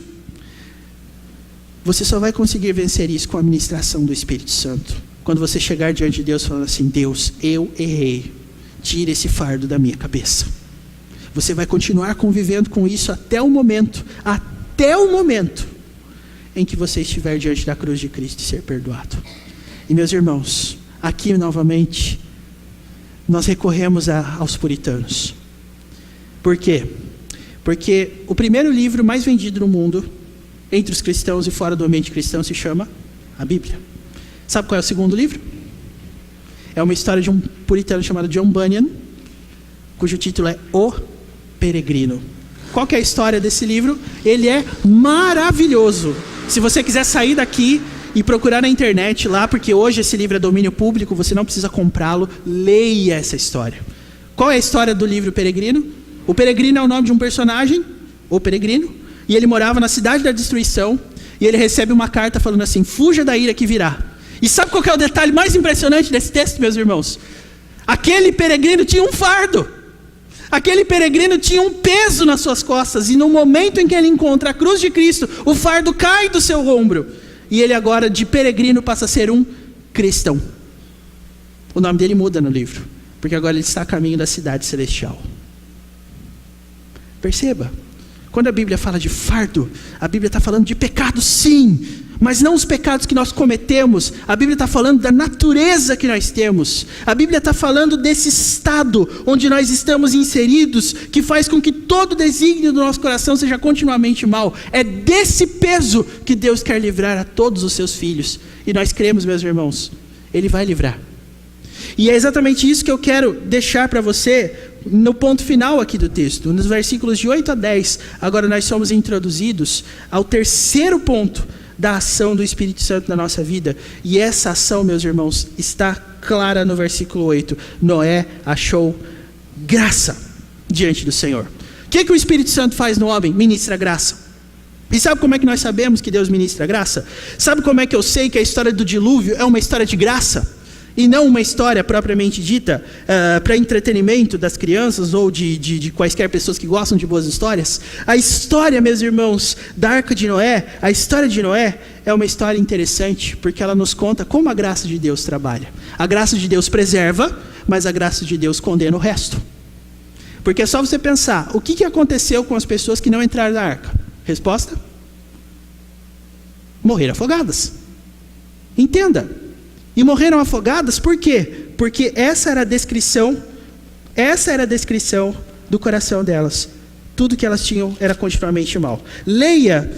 Você só vai conseguir vencer isso com a ministração do Espírito Santo. Quando você chegar diante de Deus falando assim: Deus, eu errei. Tira esse fardo da minha cabeça. Você vai continuar convivendo com isso até o momento em que você estiver diante da cruz de Cristo e ser perdoado. E meus irmãos, aqui novamente, nós recorremos aos puritanos. Por quê? Porque o primeiro livro mais vendido no mundo, entre os cristãos e fora do ambiente cristão, se chama a Bíblia. Sabe qual é o segundo livro? É uma história de um puritano chamado John Bunyan, cujo título é O Peregrino. Qual que é a história desse livro? Ele é maravilhoso. Se você quiser sair daqui e procurar na internet lá, porque hoje esse livro é domínio público, você não precisa comprá-lo, leia essa história. Qual é a história do livro Peregrino? O Peregrino é o nome de um personagem, o Peregrino, e ele morava na cidade da destruição, e ele recebe uma carta falando assim: fuja da ira que virá. E sabe qual que é o detalhe mais impressionante desse texto, meus irmãos? Aquele peregrino tinha um fardo. Aquele peregrino tinha um peso nas suas costas. E no momento em que ele encontra a cruz de Cristo, o fardo cai do seu ombro. E ele agora, de peregrino, passa a ser um cristão. O nome dele muda no livro, porque agora ele está a caminho da cidade celestial. Perceba, quando a Bíblia fala de fardo, a Bíblia está falando de pecado, sim, mas não os pecados que nós cometemos. A Bíblia está falando da natureza que nós temos. A Bíblia está falando desse estado onde nós estamos inseridos, que faz com que todo desígnio do nosso coração seja continuamente mau. É desse peso que Deus quer livrar a todos os seus filhos. E nós cremos, meus irmãos, Ele vai livrar. E é exatamente isso que eu quero deixar para você no ponto final aqui do texto, nos versículos de 8 a 10. Agora nós somos introduzidos ao terceiro ponto da ação do Espírito Santo na nossa vida. E essa ação, meus irmãos, está clara no versículo 8. Noé achou graça diante do Senhor. O que o Espírito Santo faz no homem? Ministra graça. E sabe como é que nós sabemos que Deus ministra graça? Sabe como é que eu sei que a história do dilúvio é uma história de graça? E não uma história propriamente dita para entretenimento das crianças ou de quaisquer pessoas que gostam de boas histórias. A história, meus irmãos, da Arca de Noé, a história de Noé é uma história interessante, porque ela nos conta como a graça de Deus trabalha. A graça de Deus preserva, mas a graça de Deus condena o resto. Porque é só você pensar, o que aconteceu com as pessoas que não entraram na arca? Resposta? Morreram afogadas. Entenda. E morreram afogadas por quê? Porque essa era a descrição do coração delas. Tudo que elas tinham era continuamente mal. Leia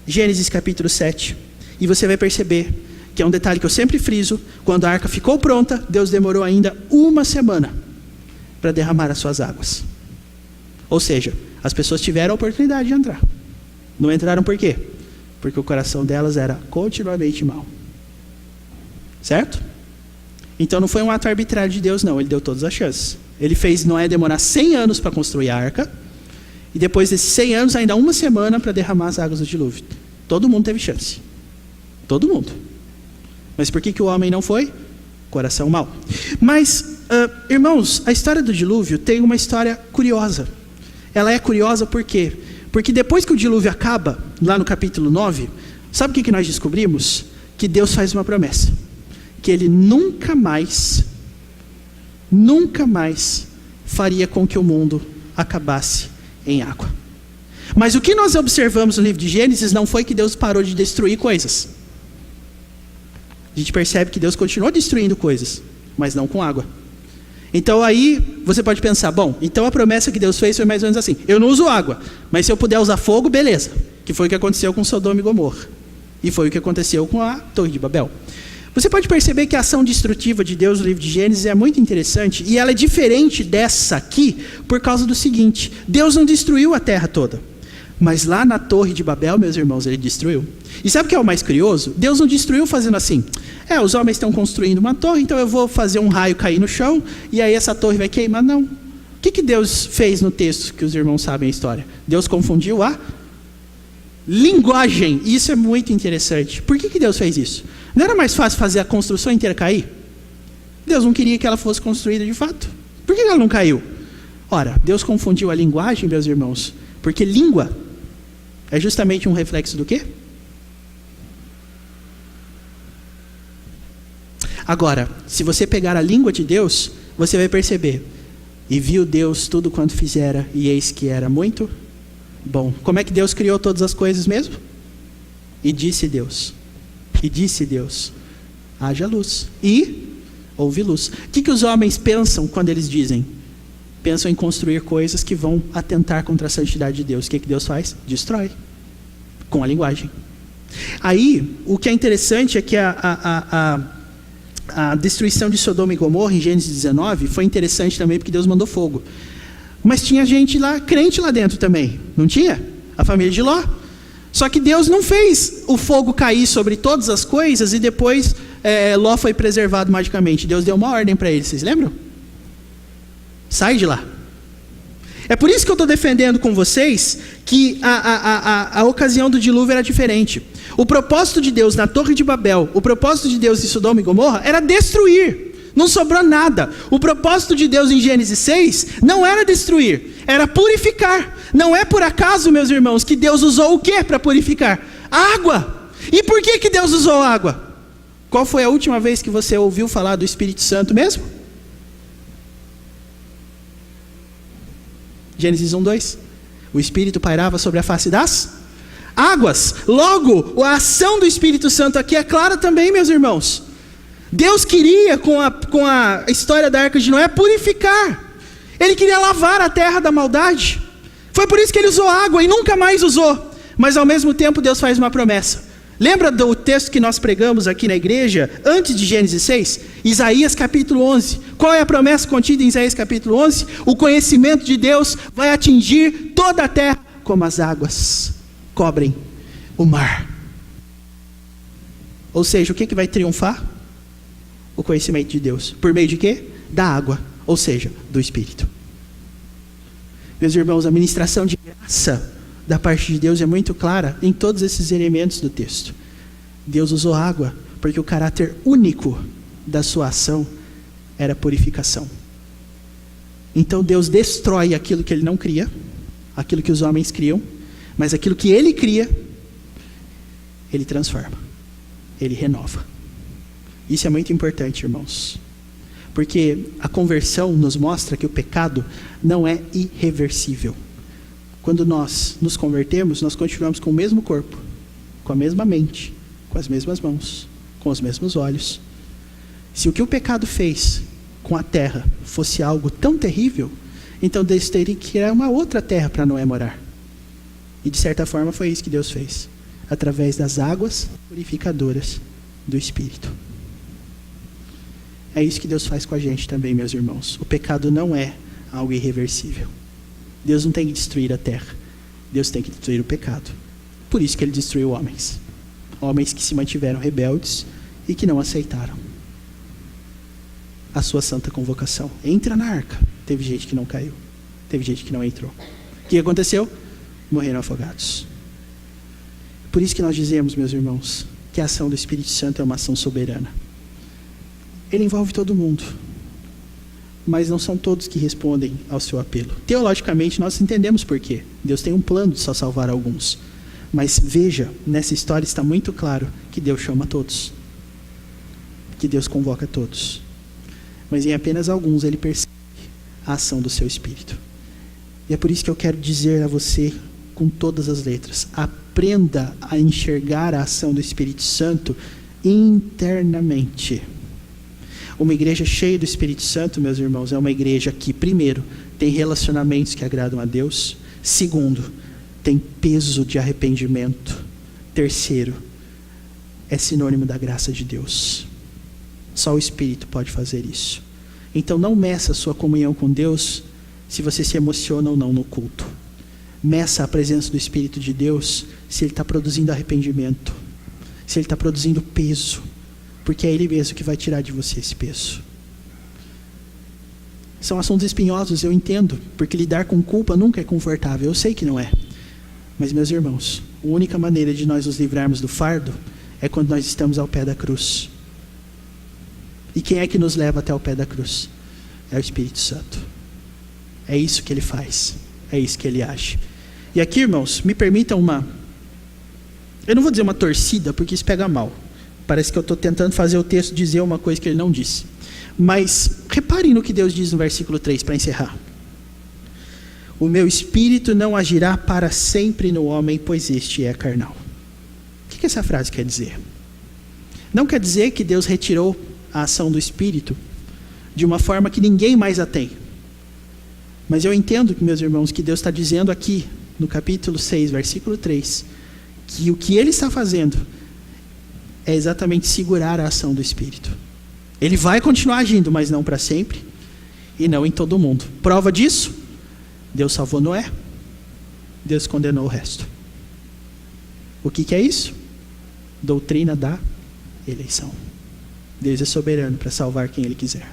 Gênesis capítulo 7 e você vai perceber que é um detalhe que eu sempre friso, quando a arca ficou pronta, Deus demorou ainda 1 semana para derramar as suas águas. Ou seja, as pessoas tiveram a oportunidade de entrar. Não entraram por quê? Porque o coração delas era continuamente mau. Certo? Então não foi um ato arbitrário de Deus, não. Ele deu todas as chances. Ele fez Noé demorar 100 anos para construir a arca, e depois desses 100 anos, ainda 1 semana para derramar as águas do dilúvio. Todo mundo teve chance. Todo mundo. Mas por que o homem não foi? Coração mau. Mas, irmãos, a história do dilúvio tem uma história curiosa. Ela é curiosa por quê? Porque depois que o dilúvio acaba, lá no capítulo 9, sabe o que nós descobrimos? Que Deus faz uma promessa. Que Ele nunca mais faria com que o mundo acabasse em água. Mas o que nós observamos no livro de Gênesis não foi que Deus parou de destruir coisas. A gente percebe que Deus continuou destruindo coisas, mas não com água. Então aí você pode pensar, bom, então a promessa que Deus fez foi mais ou menos assim: eu não uso água, mas se eu puder usar fogo, beleza. Que foi o que aconteceu com Sodoma e Gomorra. E foi o que aconteceu com a Torre de Babel. Você pode perceber que a ação destrutiva de Deus no livro de Gênesis é muito interessante, e ela é diferente dessa aqui por causa do seguinte: Deus não destruiu a terra toda, mas lá na Torre de Babel, meus irmãos, Ele destruiu. E sabe o que é o mais curioso? Deus não destruiu fazendo assim: os homens estão construindo uma torre, então eu vou fazer um raio cair no chão, e aí essa torre vai queimar. Não. O que Deus fez no texto, que os irmãos sabem a história? Deus confundiu a linguagem. Isso é muito interessante. Por que Deus fez isso? Não era mais fácil fazer a construção inteira cair? Deus não queria que ela fosse construída de fato. Por que ela não caiu? Ora, Deus confundiu a linguagem, meus irmãos, porque língua é justamente um reflexo do quê? Agora, se você pegar a língua de Deus, você vai perceber: e viu Deus tudo quanto fizera, e eis que era muito bom. Como é que Deus criou todas as coisas mesmo? E disse Deus, haja luz, e houve luz. O que os homens pensam quando eles dizem? Pensam em construir coisas que vão atentar contra a santidade de Deus. O que Deus faz? Destrói, com a linguagem. Aí, o que é interessante é que a destruição de Sodoma e Gomorra, em Gênesis 19, foi interessante também porque Deus mandou fogo. Mas tinha gente lá, crente lá dentro também, não tinha? A família de Ló. Só que Deus não fez o fogo cair sobre todas as coisas e depois Ló foi preservado magicamente. Deus deu uma ordem para ele, vocês lembram? Sai de lá. É por isso que eu estou defendendo com vocês que a ocasião do dilúvio era diferente. O propósito de Deus na Torre de Babel, o propósito de Deus em Sodoma e Gomorra era destruir. Não sobrou nada. O propósito de Deus em Gênesis 6 não era destruir, era purificar. Não é por acaso, meus irmãos, que Deus usou o que para purificar? Água. E por que Deus usou água? Qual foi a última vez que você ouviu falar do Espírito Santo mesmo? Gênesis 1:2. O Espírito pairava sobre a face das águas. Logo, a ação do Espírito Santo aqui é clara também, meus irmãos. Deus queria, com a história da Arca de Noé, purificar. Ele queria lavar a terra da maldade. Foi por isso que ele usou água e nunca mais usou. Mas ao mesmo tempo Deus faz uma promessa. Lembra do texto que nós pregamos aqui na igreja, antes de Gênesis 6? Isaías capítulo 11. Qual é a promessa contida em Isaías capítulo 11? O conhecimento de Deus vai atingir toda a terra, como as águas cobrem o mar. Ou seja, o que vai triunfar? O conhecimento de Deus. Por meio de quê? Da água, ou seja, do Espírito. Meus irmãos, a ministração de graça da parte de Deus é muito clara em todos esses elementos do texto. Deus usou água porque o caráter único da sua ação era purificação. Então Deus destrói aquilo que Ele não cria, aquilo que os homens criam, mas aquilo que Ele cria, Ele transforma, Ele renova. Isso é muito importante, irmãos, porque a conversão nos mostra que o pecado não é irreversível. Quando nós nos convertemos, nós continuamos com o mesmo corpo, com a mesma mente, com as mesmas mãos, com os mesmos olhos. Se o que o pecado fez com a terra fosse algo tão terrível, então Deus teria que criar uma outra terra para Noé morar. E de certa forma foi isso que Deus fez, através das águas purificadoras do Espírito. É isso que Deus faz com a gente também, meus irmãos. O pecado não é algo irreversível. Deus não tem que destruir a terra. Deus tem que destruir o pecado. Por isso que ele destruiu homens. Homens que se mantiveram rebeldes e que não aceitaram a sua santa convocação. Entra na arca. Teve gente que não caiu. Teve gente que não entrou. O que aconteceu? Morreram afogados. Por isso que nós dizemos, meus irmãos, que a ação do Espírito Santo é uma ação soberana. Ele envolve todo mundo. Mas não são todos que respondem ao seu apelo. Teologicamente, nós entendemos por quê. Deus tem um plano de só salvar alguns. Mas veja, nessa história está muito claro que Deus chama todos. Que Deus convoca todos. Mas em apenas alguns ele percebe a ação do seu Espírito. E é por isso que eu quero dizer a você, com todas as letras, aprenda a enxergar a ação do Espírito Santo internamente. Uma igreja cheia do Espírito Santo, meus irmãos, é uma igreja que, primeiro, tem relacionamentos que agradam a Deus. Segundo, tem peso de arrependimento. Terceiro, é sinônimo da graça de Deus. Só o Espírito pode fazer isso. Então não meça a sua comunhão com Deus se você se emociona ou não no culto. Meça a presença do Espírito de Deus se ele está produzindo arrependimento, se ele está produzindo peso, porque é ele mesmo que vai tirar de você esse peso. São assuntos espinhosos, eu entendo, porque lidar com culpa nunca é confortável, eu sei que não é. Mas, meus irmãos, a única maneira de nós nos livrarmos do fardo é quando nós estamos ao pé da cruz. E quem é que nos leva até o pé da cruz? É o Espírito Santo. É isso que ele faz, é isso que ele age. E aqui, irmãos, me permitam eu não vou dizer uma torcida, porque isso pega mal. Parece que eu estou tentando fazer o texto dizer uma coisa que ele não disse. Mas reparem no que Deus diz no versículo 3, para encerrar. O meu Espírito não agirá para sempre no homem, pois este é carnal. O que essa frase quer dizer? Não quer dizer que Deus retirou a ação do Espírito de uma forma que ninguém mais a tem. Mas eu entendo, meus irmãos, que Deus está dizendo aqui, no capítulo 6, versículo 3, que o que ele está fazendo é exatamente segurar a ação do Espírito. Ele vai continuar agindo, mas não para sempre, e não em todo mundo. Prova disso, Deus salvou Noé, Deus condenou o resto. O que é isso? Doutrina da eleição. Deus é soberano para salvar quem ele quiser.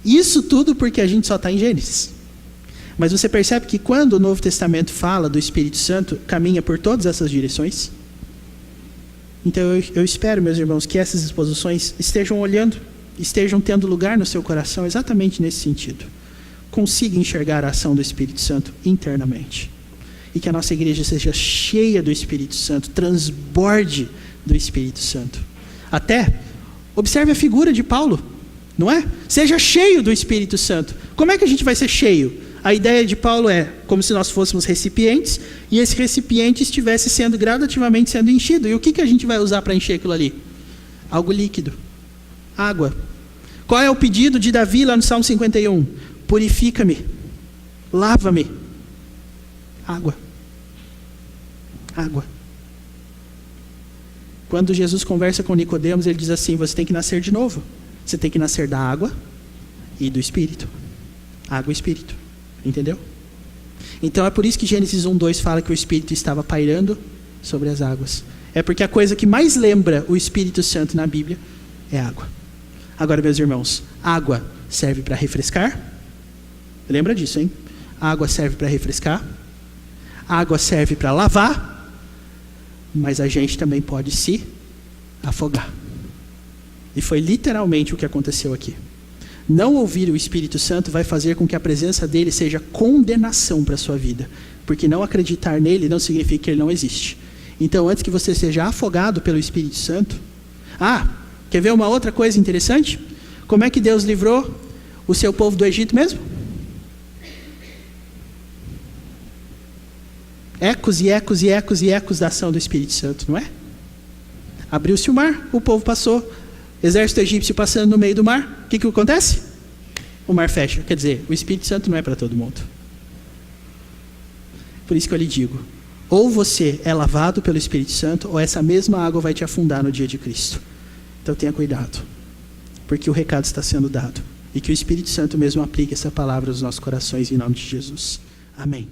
Isso tudo porque a gente só está em Gênesis. Mas você percebe que quando o Novo Testamento fala do Espírito Santo, caminha por todas essas direções? Então eu espero, meus irmãos, que essas exposições estejam olhando, estejam tendo lugar no seu coração exatamente nesse sentido. Consiga enxergar a ação do Espírito Santo internamente. E que a nossa igreja seja cheia do Espírito Santo, transborde do Espírito Santo. Até, observe a figura de Paulo, não é? Seja cheio do Espírito Santo. Como é que a gente vai ser cheio? A ideia de Paulo é como se nós fôssemos recipientes e esse recipiente estivesse sendo gradativamente sendo enchido. E o que a gente vai usar para encher aquilo ali? Algo líquido. Água. Qual é o pedido de Davi lá no Salmo 51? Purifica-me. Lava-me. Água. Água. Quando Jesus conversa com Nicodemos, ele diz assim: você tem que nascer de novo. Você tem que nascer da água e do Espírito. Água e Espírito. Entendeu? Então é por isso que Gênesis 1:2 fala que o Espírito estava pairando sobre as águas. É porque a coisa que mais lembra o Espírito Santo na Bíblia é água. Agora, meus irmãos, água serve para refrescar? Lembra disso, hein? Água serve para refrescar. Água serve para lavar. Mas a gente também pode se afogar. E foi literalmente o que aconteceu aqui. Não ouvir o Espírito Santo vai fazer com que a presença dele seja condenação para a sua vida. Porque não acreditar nele não significa que ele não existe. Então, antes que você seja afogado pelo Espírito Santo... quer ver uma outra coisa interessante? Como é que Deus livrou o seu povo do Egito mesmo? Ecos e ecos e ecos e ecos da ação do Espírito Santo, não é? Abriu-se o mar, o povo passou. Exército egípcio passando no meio do mar. O que acontece? O mar fecha. Quer dizer, o Espírito Santo não é para todo mundo. Por isso que eu lhe digo, Ou você é lavado pelo Espírito Santo, ou essa mesma água vai te afundar no dia de Cristo. Então tenha cuidado, porque o recado está sendo dado. E que o Espírito Santo mesmo aplique essa palavra aos nossos corações em nome de Jesus. Amém.